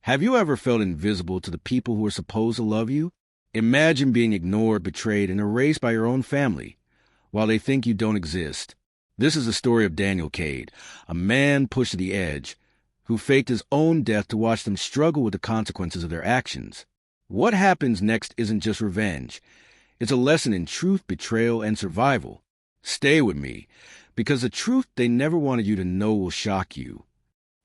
Have you ever felt invisible to the people who are supposed to love you? Imagine being ignored, betrayed, and erased by your own family, while they think you don't exist. This is the story of Daniel Kade, a man pushed to the edge, who faked his own death to watch them struggle with the consequences of their actions. What happens next isn't just revenge. It's a lesson in truth, betrayal, and survival. Stay with me, because the truth they never wanted you to know will shock you.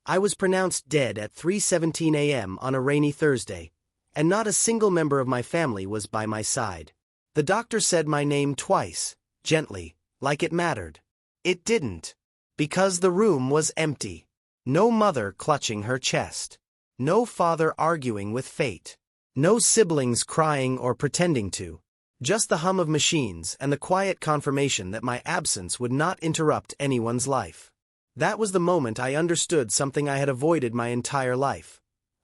I was pronounced dead at 3:17 a.m. on a rainy Thursday, and not a single member of my family was by my side. The doctor said my name twice, gently, like it mattered. It didn't, because the room was empty. No mother clutching her chest. No father arguing with fate. No siblings crying or pretending to. Just the hum of machines and the quiet confirmation that my absence would not interrupt anyone's life. That was the moment I understood something I had avoided my entire life.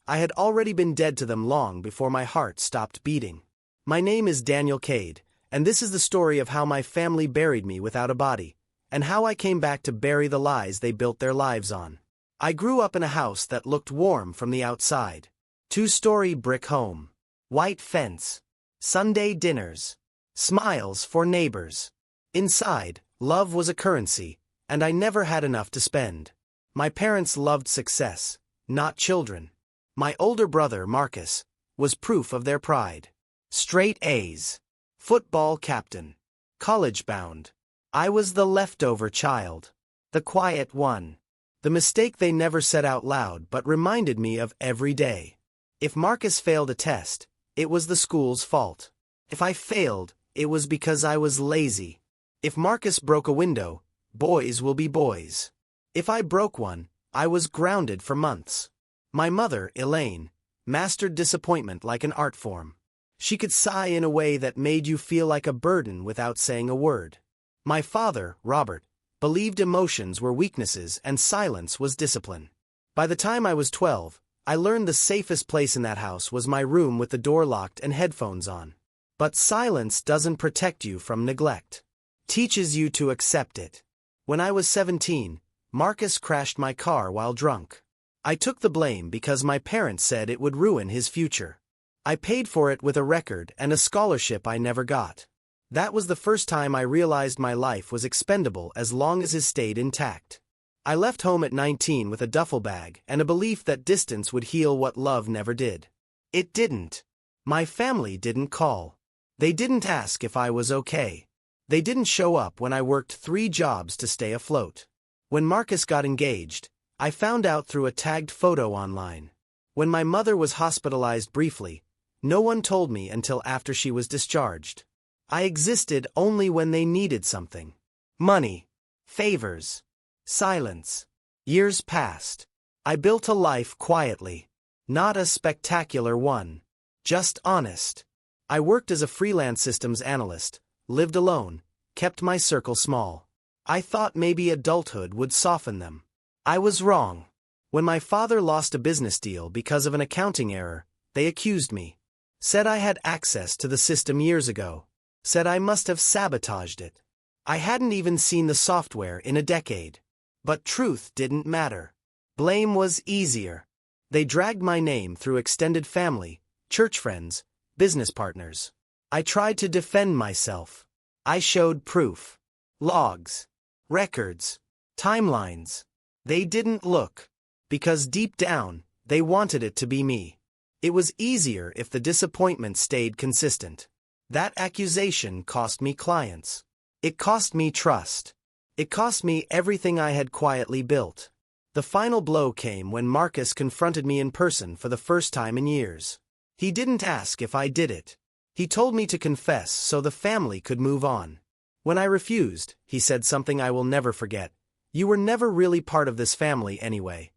I had already been dead to them long before my heart stopped beating. My name is Daniel Kade, and this is the story of how my family buried me without a body, and how I came back to bury the lies they built their lives on. I grew up in a house that looked warm from the outside. 2-story brick home. White fence. Sunday dinners. Smiles for neighbors. Inside, love was a currency, and I never had enough to spend. My parents loved success, not children. My older brother, Marcus, was proof of their pride. Straight A's. Football captain. College-bound. I was the leftover child. The quiet one. The mistake they never said out loud but reminded me of every day. If Marcus failed a test, it was the school's fault. If I failed, it was because I was lazy. If Marcus broke a window, boys will be boys. If I broke one, I was grounded for months. My mother, Elaine, mastered disappointment like an art form. She could sigh in a way that made you feel like a burden without saying a word. My father, Robert, believed emotions were weaknesses and silence was discipline. By the time I was 12, I learned the safest place in that house was my room with the door locked and headphones on. But silence doesn't protect you from neglect. Teaches you to accept it. When I was 17, Marcus crashed my car while drunk. I took the blame because my parents said it would ruin his future. I paid for it with a record and a scholarship I never got. That was the first time I realized my life was expendable as long as it stayed intact. I left home at 19 with a duffel bag and a belief that distance would heal what love never did. It didn't. My family didn't call. They didn't ask if I was okay. They didn't show up when I worked 3 jobs to stay afloat. When Marcus got engaged, I found out through a tagged photo online. When my mother was hospitalized briefly, no one told me until after she was discharged. I existed only when they needed something. Money. Favors. Silence. Years passed. I built a life quietly. Not a spectacular one. Just honest. I worked as a freelance systems analyst, lived alone, kept my circle small. I thought maybe adulthood would soften them. I was wrong. When my father lost a business deal because of an accounting error, they accused me. Said I had access to the system years ago. Said I must have sabotaged it. I hadn't even seen the software in a decade. But truth didn't matter. Blame was easier. They dragged my name through extended family, church friends, business partners. I tried to defend myself. I showed proof. Logs. Records. Timelines. They didn't look. Because deep down, they wanted it to be me. It was easier if the disappointment stayed consistent. That accusation cost me clients. It cost me trust. It cost me everything I had quietly built. The final blow came when Marcus confronted me in person for the first time in years. He didn't ask if I did it. He told me to confess so the family could move on. When I refused, he said something I will never forget. You were never really part of this family anyway.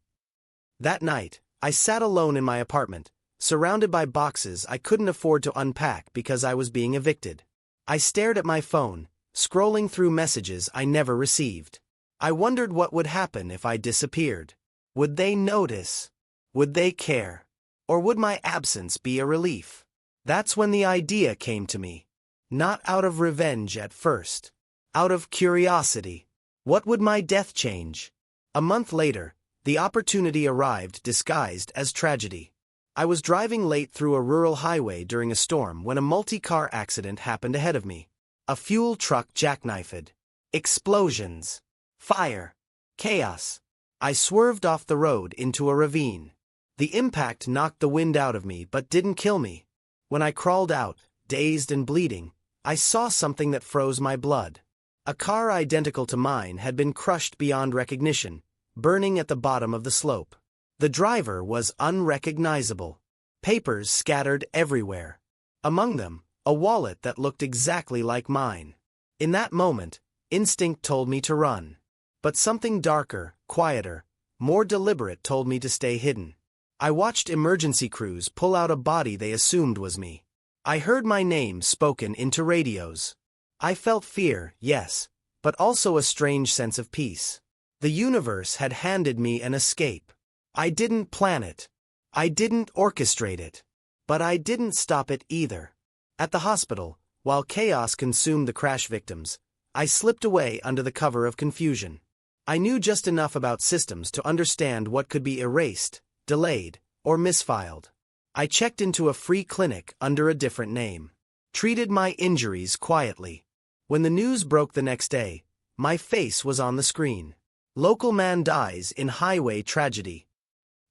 That night, I sat alone in my apartment, surrounded by boxes I couldn't afford to unpack because I was being evicted. I stared at my phone, scrolling through messages I never received. I wondered what would happen if I disappeared. Would they notice? Would they care? Or would my absence be a relief? That's when the idea came to me. Not out of revenge at first. Out of curiosity. What would my death change? A month later, the opportunity arrived disguised as tragedy. I was driving late through a rural highway during a storm when a multi-car accident happened ahead of me. A fuel truck jackknifed. Explosions. Fire. Chaos. I swerved off the road into a ravine. The impact knocked the wind out of me but didn't kill me. When I crawled out, dazed and bleeding, I saw something that froze my blood. A car identical to mine had been crushed beyond recognition, burning at the bottom of the slope. The driver was unrecognizable. Papers scattered everywhere. Among them, a wallet that looked exactly like mine. In that moment, instinct told me to run. But something darker, quieter, more deliberate told me to stay hidden. I watched emergency crews pull out a body they assumed was me. I heard my name spoken into radios. I felt fear, yes, but also a strange sense of peace. The universe had handed me an escape. I didn't plan it. I didn't orchestrate it. But I didn't stop it either. At the hospital, while chaos consumed the crash victims, I slipped away under the cover of confusion. I knew just enough about systems to understand what could be erased, delayed, or misfiled. I checked into a free clinic under a different name. Treated my injuries quietly. When the news broke the next day, my face was on the screen. Local man dies in highway tragedy.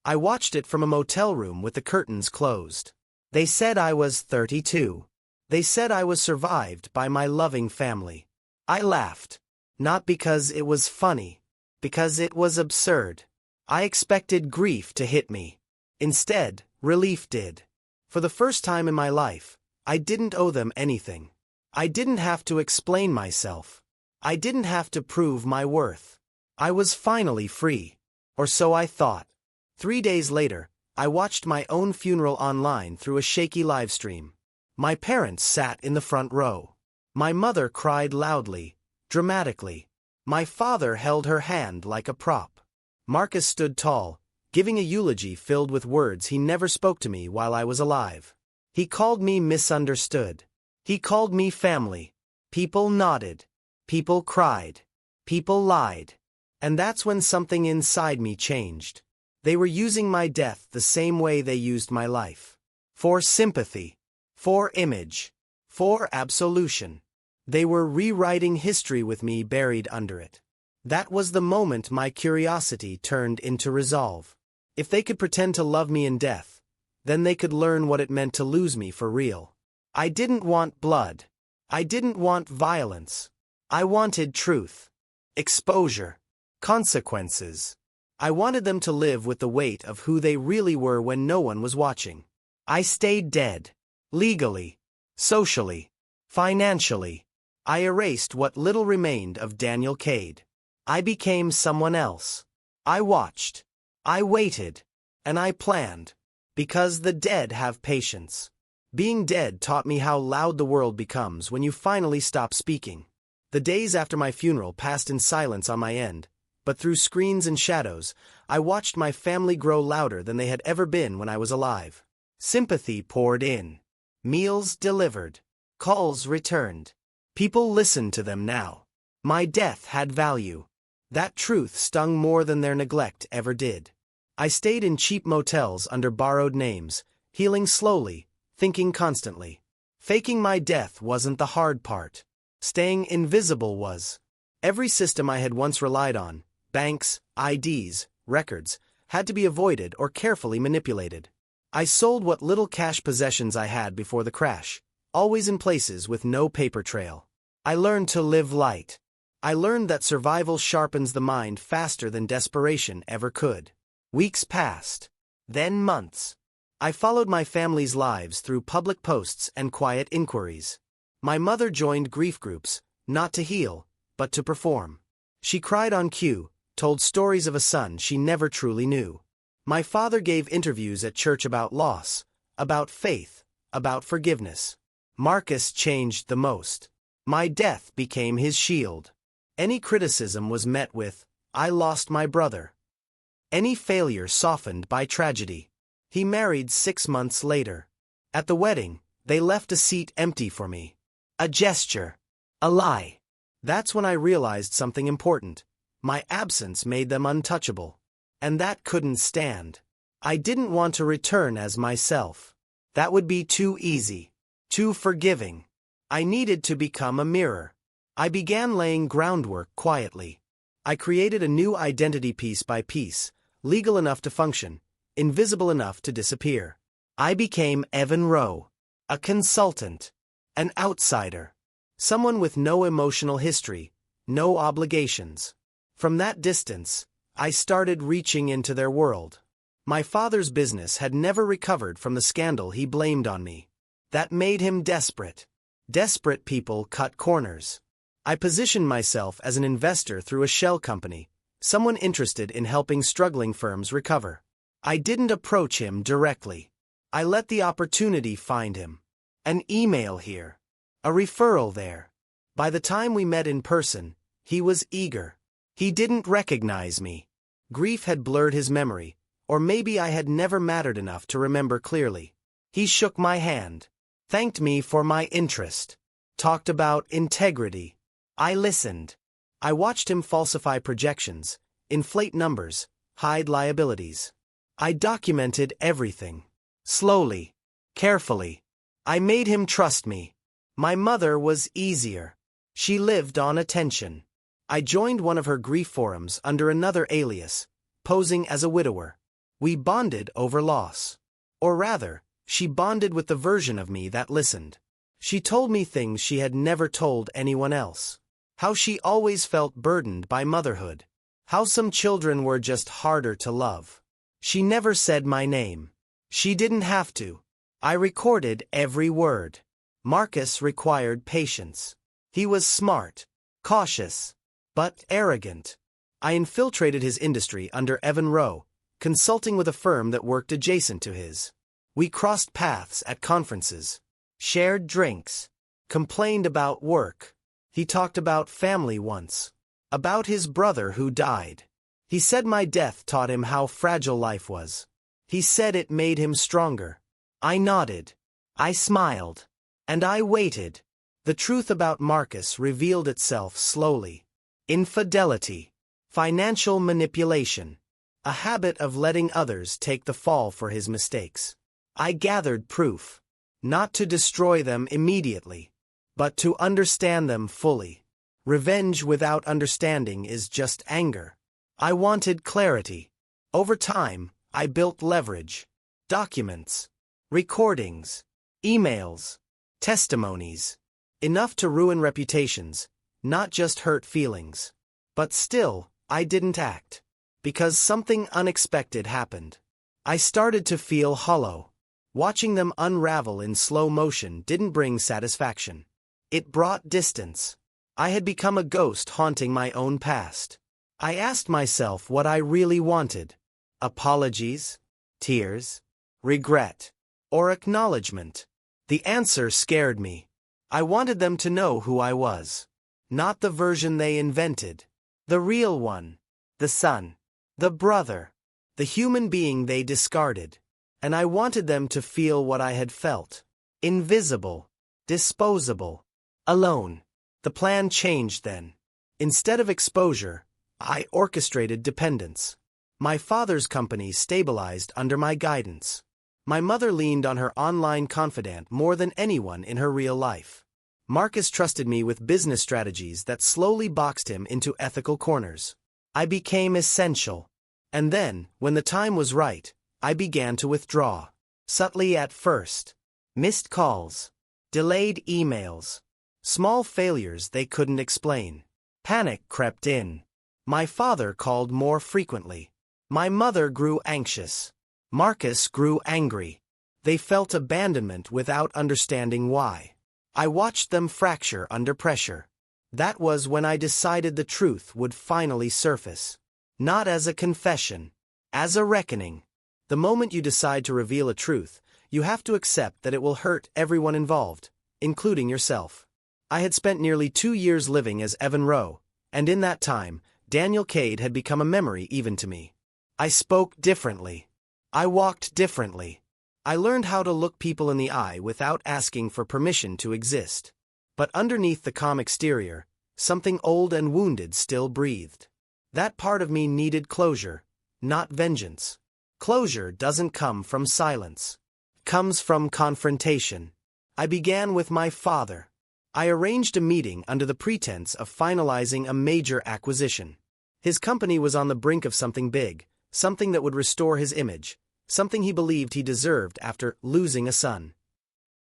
I watched it from a motel room with the curtains closed. They said I was 32. They said I was survived by my loving family. I laughed. Not because it was funny. Because it was absurd. I expected grief to hit me. Instead, relief did. For the first time in my life, I didn't owe them anything. I didn't have to explain myself. I didn't have to prove my worth. I was finally free. Or so I thought. 3 days later, I watched my own funeral online through a shaky livestream. My parents sat in the front row. My mother cried loudly, dramatically. My father held her hand like a prop. Marcus stood tall, giving a eulogy filled with words he never spoke to me while I was alive. He called me misunderstood. He called me family. People nodded. People cried. People lied. And that's when something inside me changed. They were using my death the same way they used my life. For sympathy. For image. For absolution. They were rewriting history with me buried under it. That was the moment my curiosity turned into resolve. If they could pretend to love me in death, then they could learn what it meant to lose me for real. I didn't want blood. I didn't want violence. I wanted truth. Exposure. Consequences. I wanted them to live with the weight of who they really were when no one was watching. I stayed dead. Legally. Socially. Financially. I erased what little remained of Daniel Kade. I became someone else. I watched. I waited. And I planned. Because the dead have patience. Being dead taught me how loud the world becomes when you finally stop speaking. The days after my funeral passed in silence on my end, but through screens and shadows, I watched my family grow louder than they had ever been when I was alive. Sympathy poured in. Meals delivered. Calls returned. People listened to them now. My death had value. That truth stung more than their neglect ever did. I stayed in cheap motels under borrowed names, healing slowly, thinking constantly. Faking my death wasn't the hard part. Staying invisible was. Every system I had once relied on, banks, IDs, records, had to be avoided or carefully manipulated. I sold what little cash possessions I had before the crash, always in places with no paper trail. I learned to live light. I learned that survival sharpens the mind faster than desperation ever could. Weeks passed. Then months. I followed my family's lives through public posts and quiet inquiries. My mother joined grief groups, not to heal, but to perform. She cried on cue, told stories of a son she never truly knew. My father gave interviews at church about loss, about faith, about forgiveness. Marcus changed the most. My death became his shield. Any criticism was met with, "I lost my brother." Any failure softened by tragedy. He married 6 months later. At the wedding, they left a seat empty for me. A gesture. A lie. That's when I realized something important. My absence made them untouchable. And that couldn't stand. I didn't want to return as myself. That would be too easy. Too forgiving. I needed to become a mirror. I began laying groundwork quietly. I created a new identity piece by piece, legal enough to function, invisible enough to disappear. I became Evan Rowe, a consultant, an outsider, someone with no emotional history, no obligations. From that distance, I started reaching into their world. My father's business had never recovered from the scandal he blamed on me. That made him desperate. Desperate people cut corners. I positioned myself as an investor through a shell company, someone interested in helping struggling firms recover. I didn't approach him directly. I let the opportunity find him. An email here. A referral there. By the time we met in person, he was eager. He didn't recognize me. Grief had blurred his memory, or maybe I had never mattered enough to remember clearly. He shook my hand, thanked me for my interest, talked about integrity. I listened. I watched him falsify projections, inflate numbers, hide liabilities. I documented everything. Slowly, carefully. I made him trust me. My mother was easier. She lived on attention. I joined one of her grief forums under another alias, posing as a widower. We bonded over loss. Or rather, she bonded with the version of me that listened. She told me things she had never told anyone else. How she always felt burdened by motherhood. How some children were just harder to love. She never said my name. She didn't have to. I recorded every word. Marcus required patience. He was smart, cautious, but arrogant. I infiltrated his industry under Evan Rowe, consulting with a firm that worked adjacent to his. We crossed paths at conferences, shared drinks, complained about work. He talked about family once, about his brother who died. He said my death taught him how fragile life was. He said it made him stronger. I nodded. I smiled. And I waited. The truth about Marcus revealed itself slowly. Infidelity. Financial manipulation. A habit of letting others take the fall for his mistakes. I gathered proof. Not to destroy them immediately, but to understand them fully. Revenge without understanding is just anger. I wanted clarity. Over time, I built leverage. Documents. Recordings. Emails. Testimonies. Enough to ruin reputations, not just hurt feelings. But still, I didn't act. Because something unexpected happened. I started to feel hollow. Watching them unravel in slow motion didn't bring satisfaction. It brought distance. I had become a ghost haunting my own past. I asked myself what I really wanted. Apologies? Tears? Regret? Or acknowledgement? The answer scared me. I wanted them to know who I was. Not the version they invented. The real one. The son. The brother. The human being they discarded. And I wanted them to feel what I had felt. Invisible. Disposable. Alone. The plan changed then. Instead of exposure, I orchestrated dependence. My father's company stabilized under my guidance. My mother leaned on her online confidant more than anyone in her real life. Marcus trusted me with business strategies that slowly boxed him into ethical corners. I became essential. And then, when the time was right, I began to withdraw. Subtly at first. Missed calls. Delayed emails. Small failures they couldn't explain. Panic crept in. My father called more frequently. My mother grew anxious. Marcus grew angry. They felt abandonment without understanding why. I watched them fracture under pressure. That was when I decided the truth would finally surface. Not as a confession. As a reckoning. The moment you decide to reveal a truth, you have to accept that it will hurt everyone involved, including yourself. I had spent nearly 2 years living as Evan Rowe, and in that time, Daniel Kade had become a memory even to me. I spoke differently. I walked differently. I learned how to look people in the eye without asking for permission to exist. But underneath the calm exterior, something old and wounded still breathed. That part of me needed closure, not vengeance. Closure doesn't come from silence. It comes from confrontation. I began with my father. I arranged a meeting under the pretense of finalizing a major acquisition. His company was on the brink of something big, something that would restore his image, something he believed he deserved after losing a son.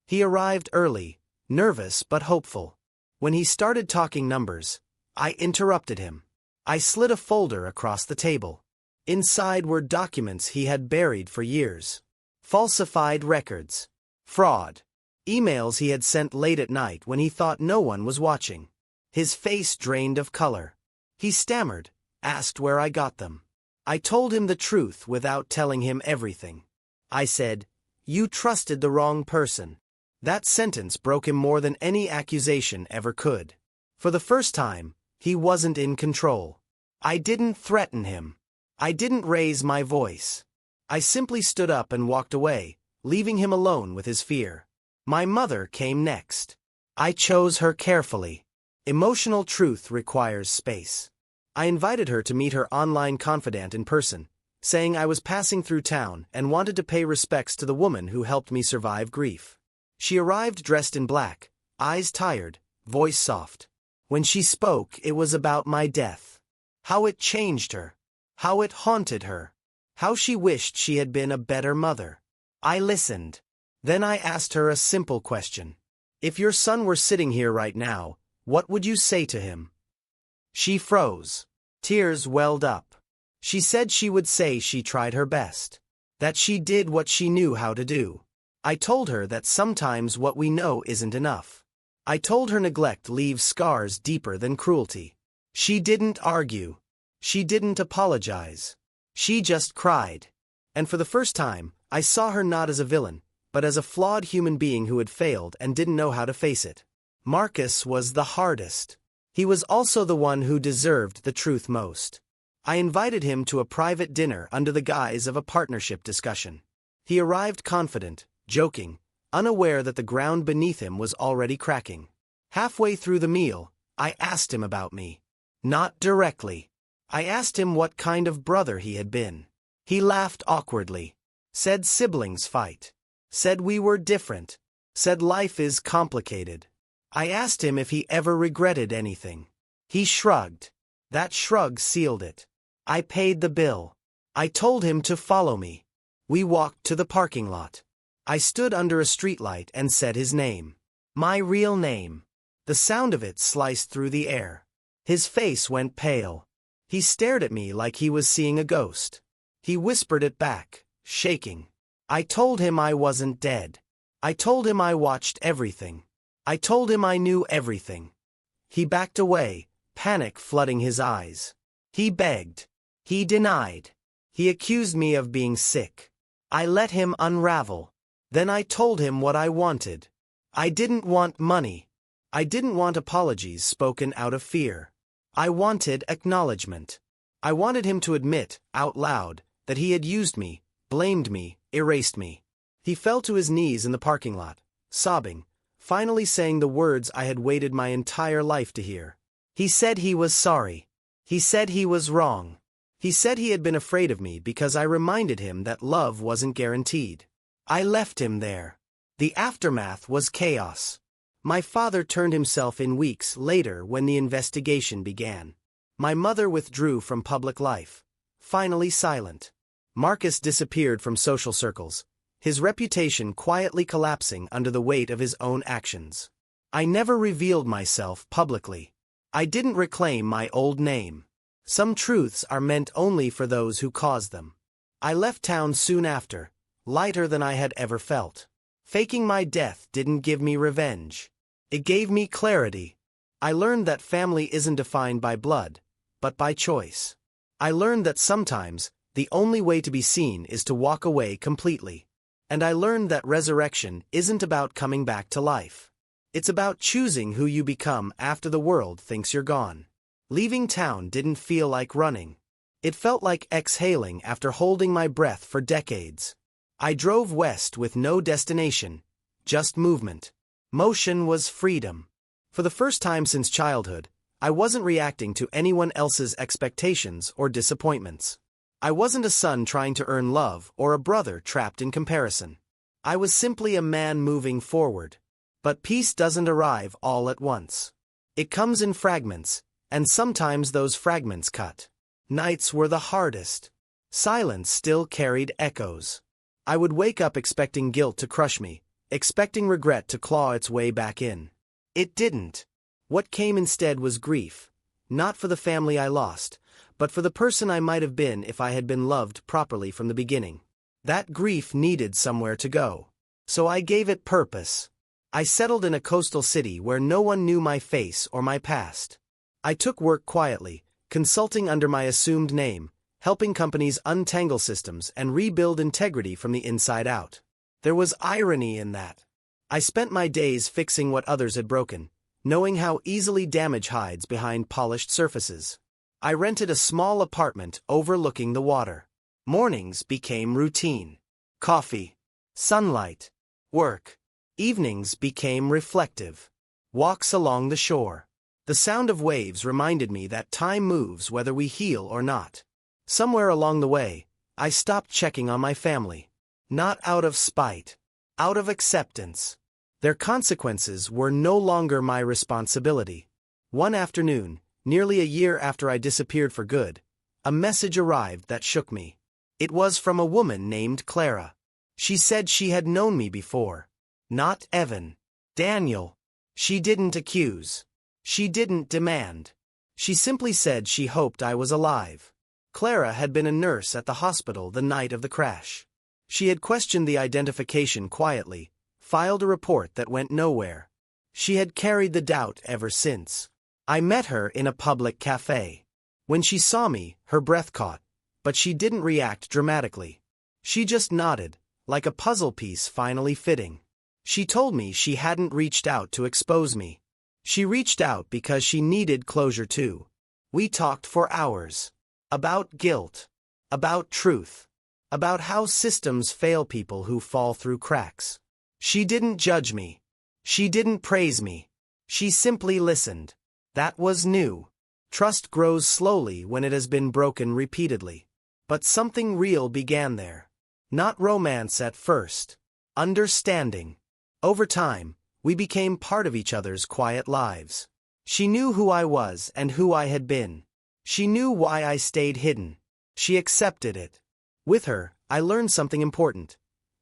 He arrived early, nervous but hopeful. When he started talking numbers, I interrupted him. I slid a folder across the table. Inside were documents he had buried for years. Falsified records. Fraud. Emails he had sent late at night when he thought no one was watching. His face drained of color. He stammered, asked where I got them. I told him the truth without telling him everything. I said, "You trusted the wrong person." That sentence broke him more than any accusation ever could. For the first time, he wasn't in control. I didn't threaten him. I didn't raise my voice. I simply stood up and walked away, leaving him alone with his fear. My mother came next. I chose her carefully. Emotional truth requires space. I invited her to meet her online confidant in person, saying I was passing through town and wanted to pay respects to the woman who helped me survive grief. She arrived dressed in black, eyes tired, voice soft. When she spoke, it was about my death. How it changed her. How it haunted her. How she wished she had been a better mother. I listened. Then I asked her a simple question. If your son were sitting here right now, what would you say to him? She froze. Tears welled up. She said she would say she tried her best. That she did what she knew how to do. I told her that sometimes what we know isn't enough. I told her neglect leaves scars deeper than cruelty. She didn't argue. She didn't apologize. She just cried. And for the first time, I saw her not as a villain, but as a flawed human being who had failed and didn't know how to face it. Marcus was the hardest. He was also the one who deserved the truth most. I invited him to a private dinner under the guise of a partnership discussion. He arrived confident, joking, unaware that the ground beneath him was already cracking. Halfway through the meal, I asked him about me. Not directly. I asked him what kind of brother he had been. He laughed awkwardly. Said siblings fight. Said we were different. Said life is complicated. I asked him if he ever regretted anything. He shrugged. That shrug sealed it. I paid the bill. I told him to follow me. We walked to the parking lot. I stood under a streetlight and said his name. My real name. The sound of it sliced through the air. His face went pale. He stared at me like he was seeing a ghost. He whispered it back, shaking. I told him I wasn't dead. I told him I watched everything. I told him I knew everything. He backed away, panic flooding his eyes. He begged. He denied. He accused me of being sick. I let him unravel. Then I told him what I wanted. I didn't want money. I didn't want apologies spoken out of fear. I wanted acknowledgement. I wanted him to admit, out loud, that he had used me, blamed me, erased me. He fell to his knees in the parking lot, sobbing, finally saying the words I had waited my entire life to hear. He said he was sorry. He said he was wrong. He said he had been afraid of me because I reminded him that love wasn't guaranteed. I left him there. The aftermath was chaos. My father turned himself in weeks later when the investigation began. My mother withdrew from public life, finally silent. Marcus disappeared from social circles, his reputation quietly collapsing under the weight of his own actions. I never revealed myself publicly. I didn't reclaim my old name. Some truths are meant only for those who cause them. I left town soon after, lighter than I had ever felt. Faking my death didn't give me revenge. It gave me clarity. I learned that family isn't defined by blood, but by choice. I learned that sometimes, the only way to be seen is to walk away completely. And I learned that resurrection isn't about coming back to life. It's about choosing who you become after the world thinks you're gone. Leaving town didn't feel like running. It felt like exhaling after holding my breath for decades. I drove west with no destination, just movement. Motion was freedom. For the first time since childhood, I wasn't reacting to anyone else's expectations or disappointments. I wasn't a son trying to earn love or a brother trapped in comparison. I was simply a man moving forward. But peace doesn't arrive all at once. It comes in fragments, and sometimes those fragments cut. Nights were the hardest. Silence still carried echoes. I would wake up expecting guilt to crush me, expecting regret to claw its way back in. It didn't. What came instead was grief, not for the family I lost, but for the person I might have been if I had been loved properly from the beginning. That grief needed somewhere to go. So I gave it purpose. I settled in a coastal city where no one knew my face or my past. I took work quietly, consulting under my assumed name, helping companies untangle systems and rebuild integrity from the inside out. There was irony in that. I spent my days fixing what others had broken, knowing how easily damage hides behind polished surfaces. I rented a small apartment overlooking the water. Mornings became routine. Coffee, sunlight, work. Evenings became reflective. Walks along the shore. The sound of waves reminded me that time moves whether we heal or not. Somewhere along the way, I stopped checking on my family. Not out of spite. Out of acceptance. Their consequences were no longer my responsibility. One afternoon, nearly a year after I disappeared for good, a message arrived that shook me. It was from a woman named Clara. She said she had known me before. Not Evan. Daniel. She didn't accuse. She didn't demand. She simply said she hoped I was alive. Clara had been a nurse at the hospital the night of the crash. She had questioned the identification quietly, filed a report that went nowhere. She had carried the doubt ever since. I met her in a public cafe. When she saw me, her breath caught, but she didn't react dramatically. She just nodded, like a puzzle piece finally fitting. She told me she hadn't reached out to expose me. She reached out because she needed closure too. We talked for hours. About guilt. About truth. About how systems fail people who fall through cracks. She didn't judge me. She didn't praise me. She simply listened. That was new. Trust grows slowly when it has been broken repeatedly. But something real began there. Not romance at first. Understanding. Over time, we became part of each other's quiet lives. She knew who I was and who I had been. She knew why I stayed hidden. She accepted it. With her, I learned something important.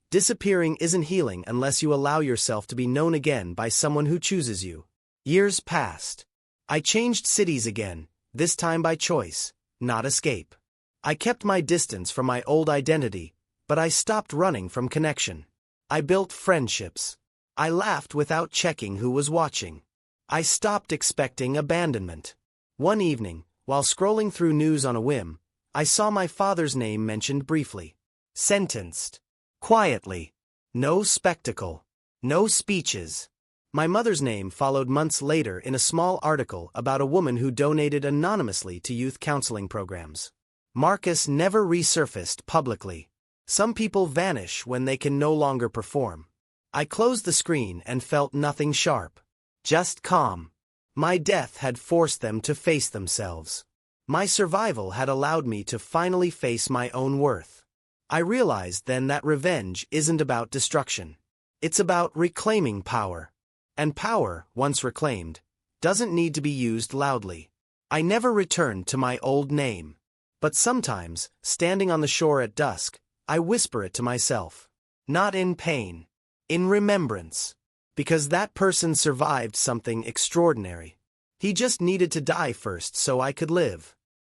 Disappearing isn't healing unless you allow yourself to be known again by someone who chooses you. Years passed. I changed cities again, this time by choice, not escape. I kept my distance from my old identity, but I stopped running from connection. I built friendships. I laughed without checking who was watching. I stopped expecting abandonment. One evening, while scrolling through news on a whim, I saw my father's name mentioned briefly. Sentenced. Quietly. No spectacle. No speeches. My mother's name followed months later in a small article about a woman who donated anonymously to youth counseling programs. Marcus never resurfaced publicly. Some people vanish when they can no longer perform. I closed the screen and felt nothing sharp. Just calm. My death had forced them to face themselves. My survival had allowed me to finally face my own worth. I realized then that revenge isn't about destruction. It's about reclaiming power. And power, once reclaimed, doesn't need to be used loudly. I never returned to my old name. But sometimes, standing on the shore at dusk, I whisper it to myself. Not in pain. In remembrance. Because that person survived something extraordinary. He just needed to die first so I could live.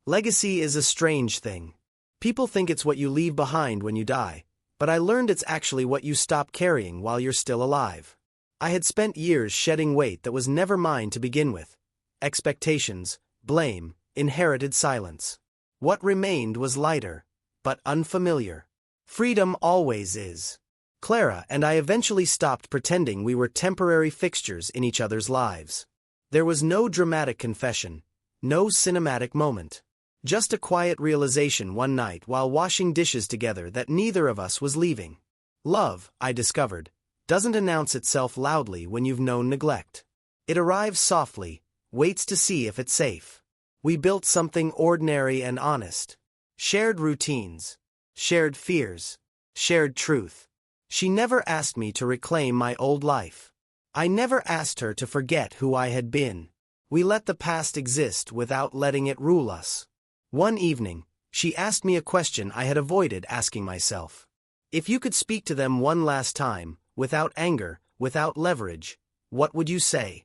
Legacy is a strange thing. People think it's what you leave behind when you die, but I learned it's actually what you stop carrying while you're still alive. I had spent years shedding weight that was never mine to begin with. Expectations, blame, inherited silence. What remained was lighter, but unfamiliar. Freedom always is. Clara and I eventually stopped pretending we were temporary fixtures in each other's lives. There was no dramatic confession, no cinematic moment. Just a quiet realization one night while washing dishes together that neither of us was leaving. Love, I discovered, doesn't announce itself loudly when you've known neglect. It arrives softly, waits to see if it's safe. We built something ordinary and honest. Shared routines. Shared fears. Shared truth. She never asked me to reclaim my old life. I never asked her to forget who I had been. We let the past exist without letting it rule us. One evening, she asked me a question I had avoided asking myself. If you could speak to them one last time, without anger, without leverage, what would you say?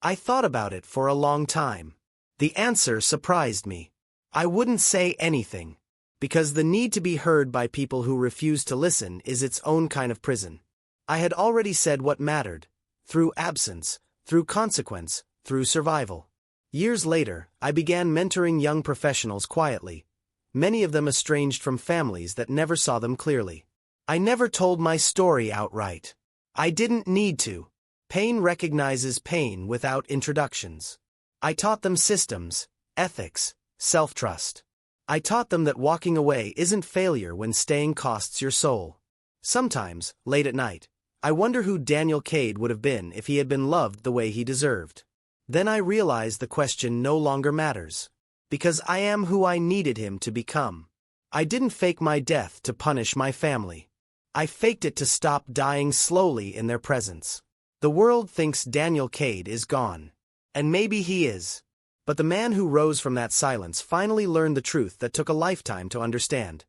I thought about it for a long time. The answer surprised me. I wouldn't say anything. Because the need to be heard by people who refuse to listen is its own kind of prison. I had already said what mattered. Through absence, through consequence, through survival. Years later, I began mentoring young professionals quietly, many of them estranged from families that never saw them clearly. I never told my story outright. I didn't need to. Pain recognizes pain without introductions. I taught them systems, ethics, self-trust. I taught them that walking away isn't failure when staying costs your soul. Sometimes, late at night, I wonder who Daniel Kade would have been if he had been loved the way he deserved. Then I realized the question no longer matters. Because I am who I needed him to become. I didn't fake my death to punish my family. I faked it to stop dying slowly in their presence. The world thinks Daniel Kade is gone. And maybe he is. But the man who rose from that silence finally learned the truth that took a lifetime to understand.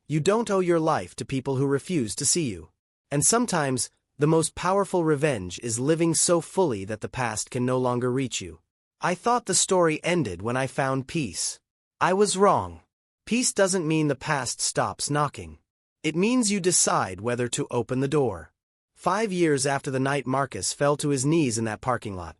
You don't owe your life to people who refuse to see you. And sometimes, the most powerful revenge is living so fully that the past can no longer reach you. I thought the story ended when I found peace. I was wrong. Peace doesn't mean the past stops knocking. It means you decide whether to open the door. 5 years after the night Marcus fell to his knees in that parking lot,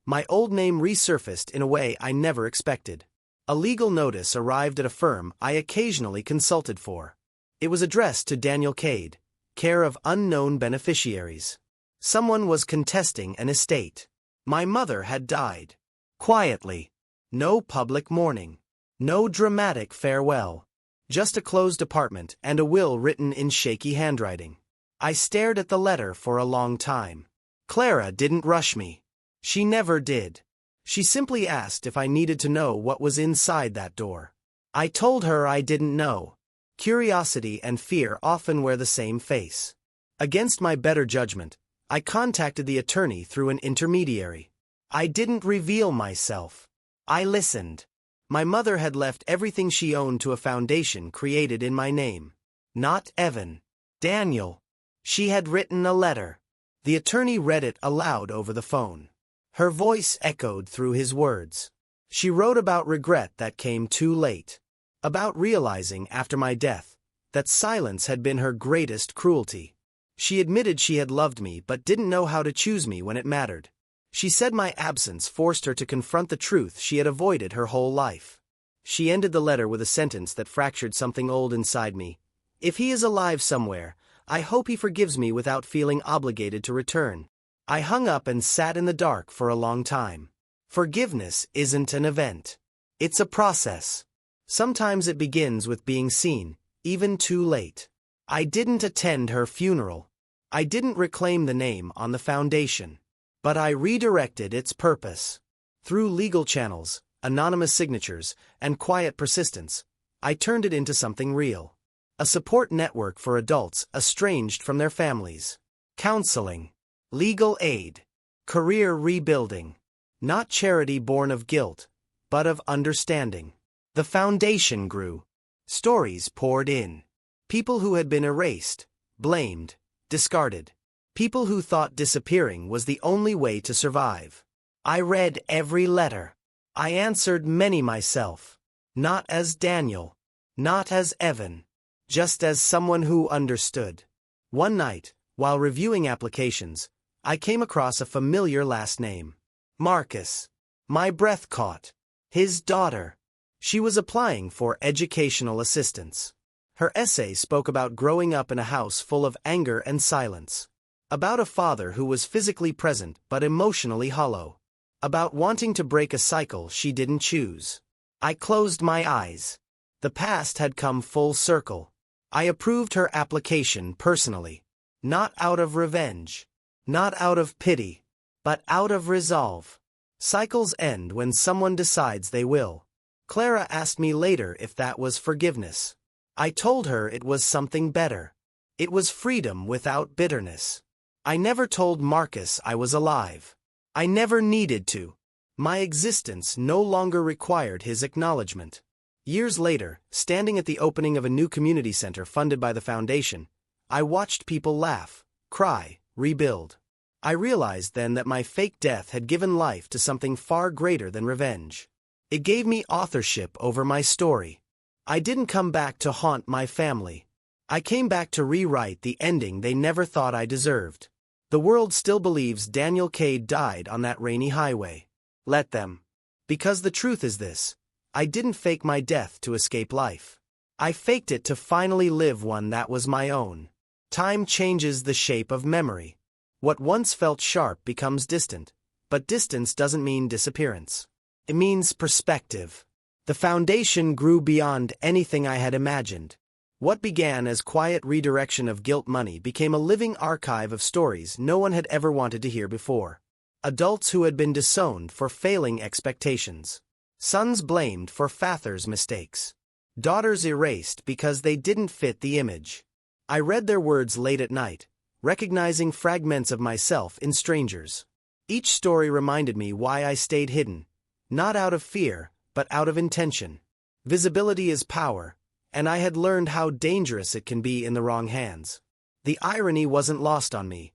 my old name resurfaced in a way I never expected. A legal notice arrived at a firm I occasionally consulted for. It was addressed to Daniel Kade, care of unknown beneficiaries. Someone was contesting an estate. My mother had died. Quietly. No public mourning. No dramatic farewell. Just a closed apartment and a will written in shaky handwriting. I stared at the letter for a long time. Clara didn't rush me. She never did. She simply asked if I needed to know what was inside that door. I told her I didn't know. Curiosity and fear often wear the same face. Against my better judgment, I contacted the attorney through an intermediary. I didn't reveal myself. I listened. My mother had left everything she owned to a foundation created in my name. Not Evan. Daniel. She had written a letter. The attorney read it aloud over the phone. Her voice echoed through his words. She wrote about regret that came too late. About realizing after my death that silence had been her greatest cruelty. She admitted she had loved me but didn't know how to choose me when it mattered. She said my absence forced her to confront the truth she had avoided her whole life. She ended the letter with a sentence that fractured something old inside me. If he is alive somewhere, I hope he forgives me without feeling obligated to return. I hung up and sat in the dark for a long time. Forgiveness isn't an event. It's a process. Sometimes it begins with being seen, even too late. I didn't attend her funeral. I didn't reclaim the name on the foundation. But I redirected its purpose. Through legal channels, anonymous signatures, and quiet persistence, I turned it into something real. A support network for adults estranged from their families. Counseling. Legal aid. Career rebuilding. Not charity born of guilt, but of understanding. The foundation grew. Stories poured in. People who had been erased, blamed, discarded. People who thought disappearing was the only way to survive. I read every letter. I answered many myself. Not as Daniel. Not as Evan. Just as someone who understood. One night, while reviewing applications, I came across a familiar last name. Marcus. My breath caught. His daughter. She was applying for educational assistance. Her essay spoke about growing up in a house full of anger and silence. About a father who was physically present but emotionally hollow. About wanting to break a cycle she didn't choose. I closed my eyes. The past had come full circle. I approved her application personally. Not out of revenge. Not out of pity. But out of resolve. Cycles end when someone decides they will. Clara asked me later if that was forgiveness. I told her it was something better. It was freedom without bitterness. I never told Marcus I was alive. I never needed to. My existence no longer required his acknowledgement. Years later, standing at the opening of a new community center funded by the foundation, I watched people laugh, cry, rebuild. I realized then that my fake death had given life to something far greater than revenge. It gave me authorship over my story. I didn't come back to haunt my family. I came back to rewrite the ending they never thought I deserved. The world still believes Daniel Kade died on that rainy highway. Let them. Because the truth is this: I didn't fake my death to escape life. I faked it to finally live one that was my own. Time changes the shape of memory. What once felt sharp becomes distant, but distance doesn't mean disappearance. It means perspective. The foundation grew beyond anything I had imagined. What began as quiet redirection of guilt money became a living archive of stories no one had ever wanted to hear before. Adults who had been disowned for failing expectations. Sons blamed for fathers' mistakes. Daughters erased because they didn't fit the image. I read their words late at night, recognizing fragments of myself in strangers. Each story reminded me why I stayed hidden, not out of fear, but out of intention. Visibility is power, and I had learned how dangerous it can be in the wrong hands. The irony wasn't lost on me.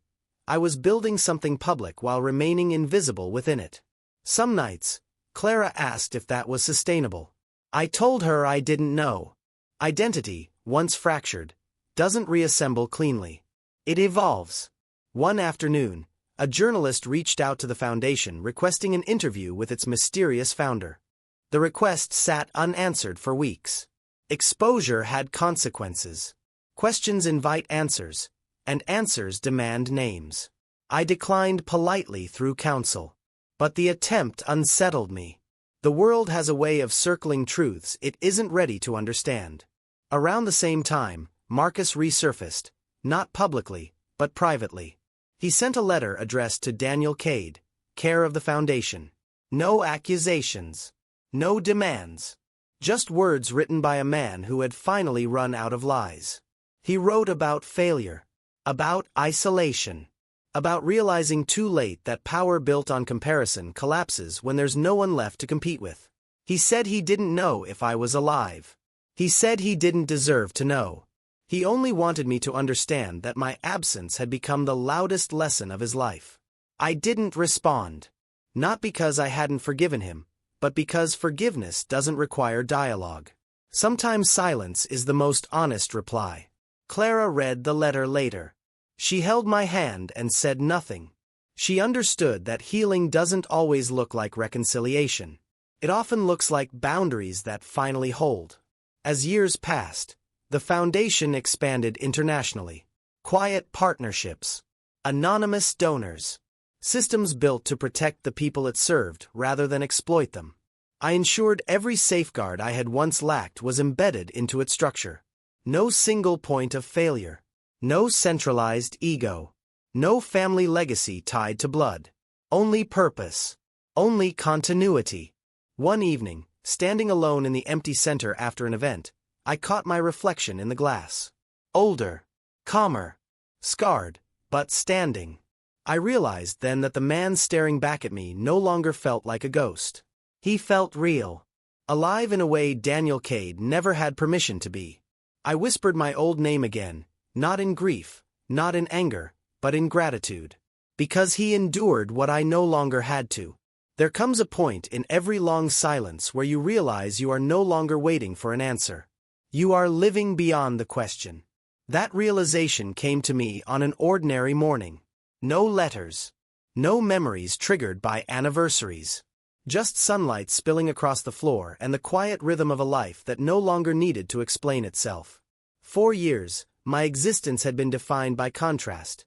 I was building something public while remaining invisible within it. Some nights, Clara asked if that was sustainable. I told her I didn't know. Identity, once fractured, doesn't reassemble cleanly. It evolves. One afternoon, a journalist reached out to the foundation requesting an interview with its mysterious founder. The request sat unanswered for weeks. Exposure had consequences. Questions invite answers, and answers demand names. I declined politely through counsel. But the attempt unsettled me. The world has a way of circling truths it isn't ready to understand. Around the same time, Marcus resurfaced, not publicly, but privately. He sent a letter addressed to Daniel Kade, care of the foundation. No accusations. No demands. Just words written by a man who had finally run out of lies. He wrote about failure, about isolation, about realizing too late that power built on comparison collapses when there's no one left to compete with. He said he didn't know if I was alive. He said he didn't deserve to know. He only wanted me to understand that my absence had become the loudest lesson of his life. I didn't respond. Not because I hadn't forgiven him, but because forgiveness doesn't require dialogue. Sometimes silence is the most honest reply. Clara read the letter later. She held my hand and said nothing. She understood that healing doesn't always look like reconciliation. It often looks like boundaries that finally hold. As years passed, the foundation expanded internationally. Quiet partnerships. Anonymous donors. Systems built to protect the people it served rather than exploit them. I ensured every safeguard I had once lacked was embedded into its structure. No single point of failure. No centralized ego. No family legacy tied to blood. Only purpose. Only continuity. One evening, standing alone in the empty center after an event, I caught my reflection in the glass. Older. Calmer. Scarred, but standing. I realized then that the man staring back at me no longer felt like a ghost. He felt real. Alive in a way Daniel Kade never had permission to be. I whispered my old name again, not in grief, not in anger, but in gratitude. Because he endured what I no longer had to. There comes a point in every long silence where you realize you are no longer waiting for an answer. You are living beyond the question. That realization came to me on an ordinary morning. No letters. No memories triggered by anniversaries. Just sunlight spilling across the floor and the quiet rhythm of a life that no longer needed to explain itself. 4 years, my existence had been defined by contrast.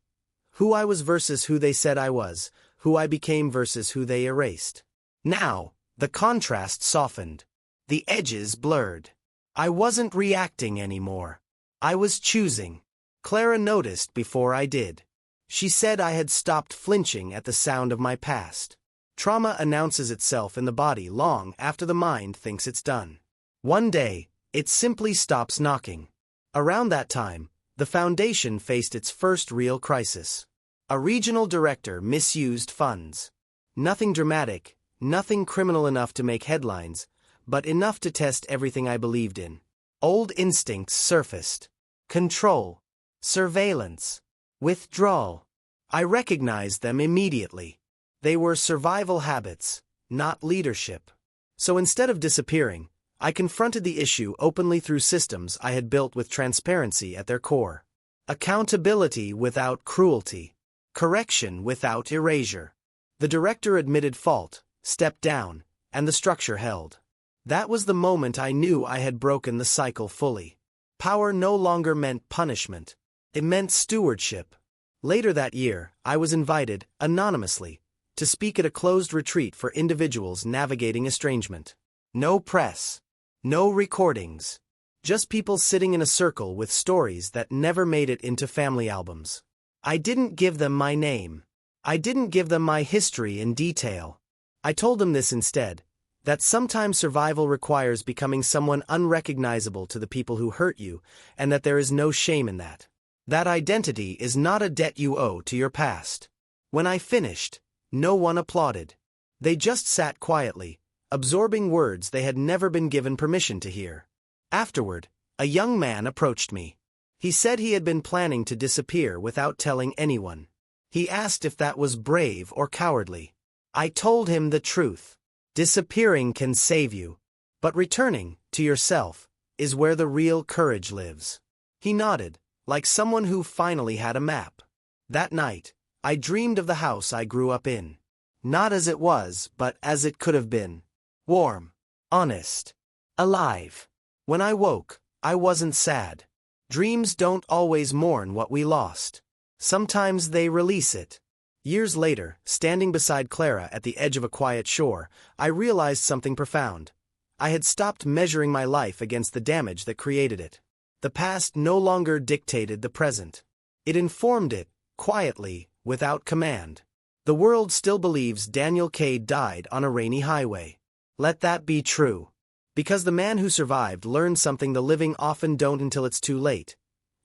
Who I was versus who they said I was, who I became versus who they erased. Now, the contrast softened. The edges blurred. I wasn't reacting anymore. I was choosing. Clara noticed before I did. She said I had stopped flinching at the sound of my past. Trauma announces itself in the body long after the mind thinks it's done. One day, it simply stops knocking. Around that time, the foundation faced its first real crisis. A regional director misused funds. Nothing dramatic, nothing criminal enough to make headlines, but enough to test everything I believed in. Old instincts surfaced. Control, surveillance, withdrawal. I recognized them immediately. They were survival habits, not leadership. So instead of disappearing, I confronted the issue openly through systems I had built with transparency at their core. Accountability without cruelty. Correction without erasure. The director admitted fault, stepped down, and the structure held. That was the moment I knew I had broken the cycle fully. Power no longer meant punishment. It meant stewardship. Later that year, I was invited, anonymously, to speak at a closed retreat for individuals navigating estrangement. No press. No recordings. Just people sitting in a circle with stories that never made it into family albums. I didn't give them my name. I didn't give them my history in detail. I told them this instead, that sometimes survival requires becoming someone unrecognizable to the people who hurt you, and that there is no shame in that. That identity is not a debt you owe to your past. When I finished, no one applauded. They just sat quietly, absorbing words they had never been given permission to hear. Afterward, a young man approached me. He said he had been planning to disappear without telling anyone. He asked if that was brave or cowardly. I told him the truth. Disappearing can save you, but returning, to yourself, is where the real courage lives. He nodded, like someone who finally had a map. That night, I dreamed of the house I grew up in. Not as it was, but as it could have been. Warm, honest, alive. When I woke, I wasn't sad. Dreams don't always mourn what we lost. Sometimes they release it. Years later, standing beside Clara at the edge of a quiet shore, I realized something profound. I had stopped measuring my life against the damage that created it. The past no longer dictated the present. It informed it, quietly, without command. The world still believes Daniel Kade died on a rainy highway. Let that be true. Because the man who survived learned something the living often don't until it's too late.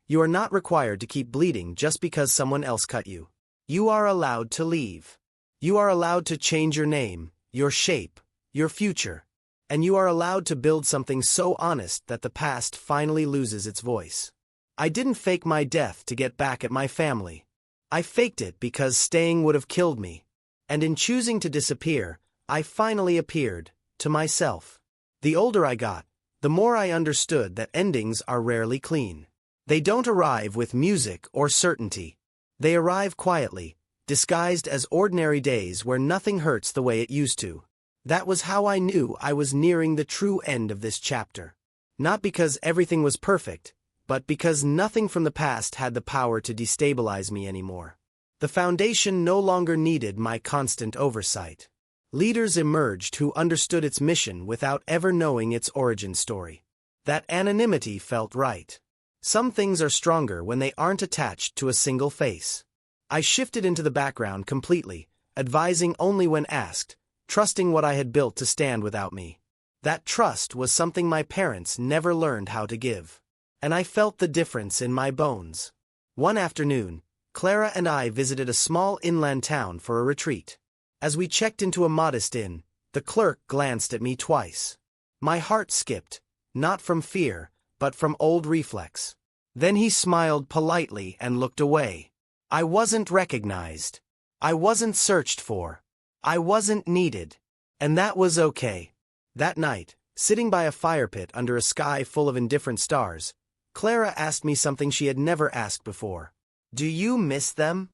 You are not required to keep bleeding just because someone else cut you. You are allowed to leave. You are allowed to change your name, your shape, your future. And you are allowed to build something so honest that the past finally loses its voice. I didn't fake my death to get back at my family. I faked it because staying would have killed me. And in choosing to disappear, I finally appeared, to myself. The older I got, the more I understood that endings are rarely clean. They don't arrive with music or certainty. They arrive quietly, disguised as ordinary days where nothing hurts the way it used to. That was how I knew I was nearing the true end of this chapter. Not because everything was perfect, but because nothing from the past had the power to destabilize me anymore. The foundation no longer needed my constant oversight. Leaders emerged who understood its mission without ever knowing its origin story. That anonymity felt right. Some things are stronger when they aren't attached to a single face. I shifted into the background completely, advising only when asked, trusting what I had built to stand without me. That trust was something my parents never learned how to give. And I felt the difference in my bones. One afternoon, Clara and I visited a small inland town for a retreat. As we checked into a modest inn, the clerk glanced at me twice. My heart skipped, not from fear, but from old reflex. Then he smiled politely and looked away. I wasn't recognized. I wasn't searched for. I wasn't needed. And that was okay. That night, sitting by a fire pit under a sky full of indifferent stars, Clara asked me something she had never asked before. Do you miss them?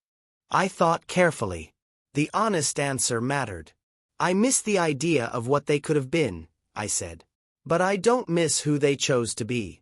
I thought carefully. The honest answer mattered. I miss the idea of what they could have been, I said. But I don't miss who they chose to be.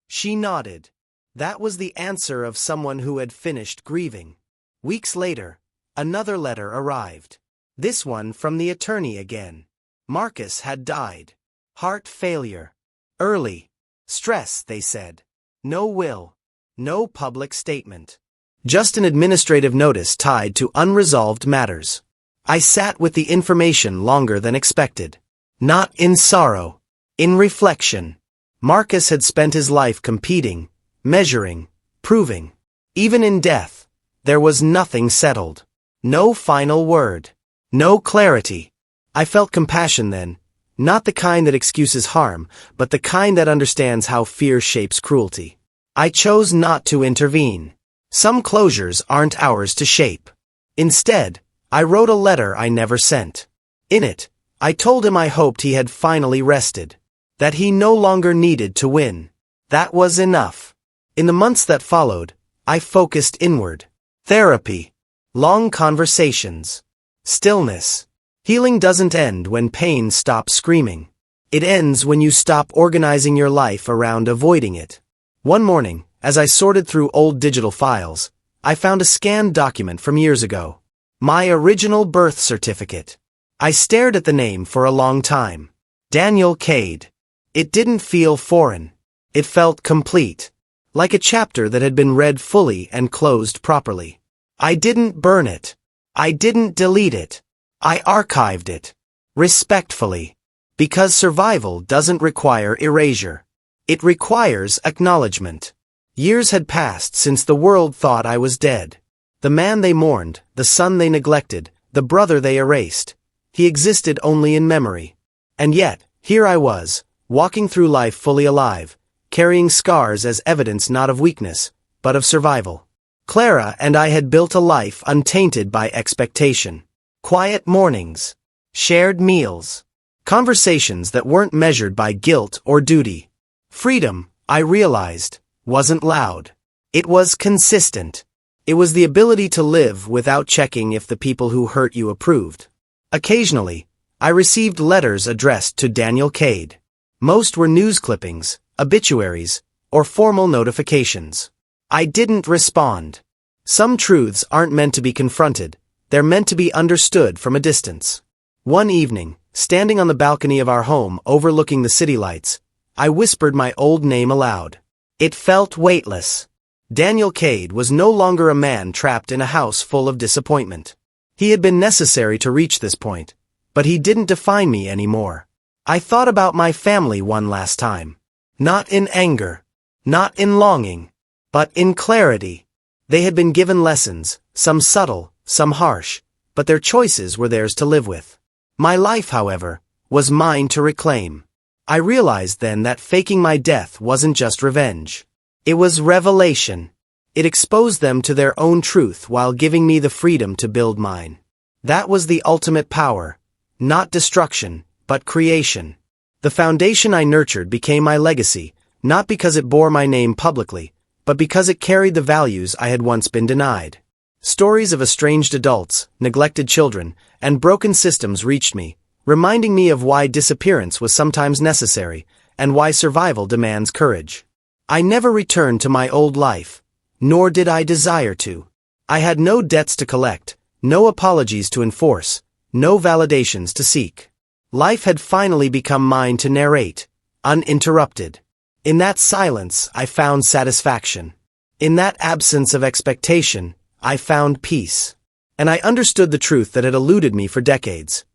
She nodded. That was the answer of someone who had finished grieving. Weeks later, another letter arrived. This one from the attorney again. Marcus had died. Heart failure. Early. Stress, they said. No will. No public statement. Just an administrative notice tied to unresolved matters. I sat with the information longer than expected. Not in sorrow. In reflection. Marcus had spent his life competing, measuring, proving. Even in death, there was nothing settled. No final word. No clarity. I felt compassion then, not the kind that excuses harm, but the kind that understands how fear shapes cruelty. I chose not to intervene. Some closures aren't ours to shape. Instead, I wrote a letter I never sent. In it, I told him I hoped he had finally rested. That he no longer needed to win. That was enough. In the months that followed, I focused inward. Therapy. Long conversations. Stillness. Healing doesn't end when pain stops screaming. It ends when you stop organizing your life around avoiding it. One morning, as I sorted through old digital files, I found a scanned document from years ago. My original birth certificate. I stared at the name for a long time. Daniel Kade. It didn't feel foreign. It felt complete. Like a chapter that had been read fully and closed properly. I didn't burn it. I didn't delete it. I archived it. Respectfully. Because survival doesn't require erasure. It requires acknowledgement. Years had passed since the world thought I was dead. The man they mourned, the son they neglected, the brother they erased. He existed only in memory. And yet, here I was, walking through life fully alive, carrying scars as evidence not of weakness, but of survival. Clara and I had built a life untainted by expectation. Quiet mornings. Shared meals. Conversations that weren't measured by guilt or duty. Freedom, I realized, wasn't loud. It was consistent. It was the ability to live without checking if the people who hurt you approved. Occasionally, I received letters addressed to Daniel Kade. Most were news clippings, obituaries, or formal notifications. I didn't respond. Some truths aren't meant to be confronted, they're meant to be understood from a distance. One evening, standing on the balcony of our home overlooking the city lights, I whispered my old name aloud. It felt weightless. Daniel Kade was no longer a man trapped in a house full of disappointment. He had been necessary to reach this point, but he didn't define me anymore. I thought about my family one last time. Not in anger. Not in longing. But in clarity. They had been given lessons, some subtle, some harsh, but their choices were theirs to live with. My life, however, was mine to reclaim. I realized then that faking my death wasn't just revenge. It was revelation. It exposed them to their own truth while giving me the freedom to build mine. That was the ultimate power. Not destruction, but creation. The foundation I nurtured became my legacy, not because it bore my name publicly, but because it carried the values I had once been denied. Stories of estranged adults, neglected children, and broken systems reached me, reminding me of why disappearance was sometimes necessary, and why survival demands courage. I never returned to my old life, nor did I desire to. I had no debts to collect, no apologies to enforce, no validations to seek. Life had finally become mine to narrate, uninterrupted. In that silence, I found satisfaction. In that absence of expectation, I found peace. And I understood the truth that had eluded me for decades.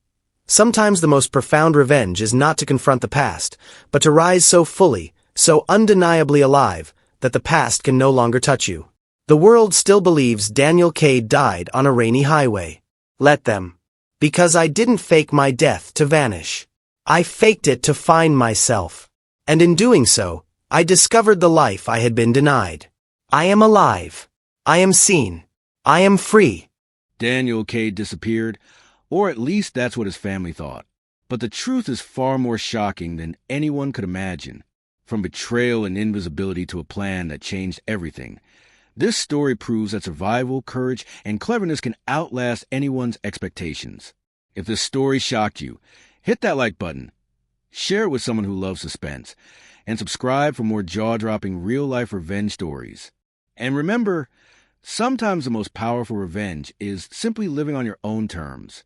Sometimes the most profound revenge is not to confront the past, but to rise so fully, so undeniably alive, that the past can no longer touch you. The world still believes Daniel Kade died on a rainy highway. Let them. Because I didn't fake my death to vanish. I faked it to find myself. And in doing so, I discovered the life I had been denied. I am alive. I am seen. I am free. Daniel Kade disappeared, or at least that's what his family thought. But the truth is far more shocking than anyone could imagine. From betrayal and invisibility to a plan that changed everything. This story proves that survival, courage, and cleverness can outlast anyone's expectations. If this story shocked you, hit that like button. Share it with someone who loves suspense, and subscribe for more jaw-dropping real-life revenge stories. And remember, sometimes the most powerful revenge is simply living on your own terms.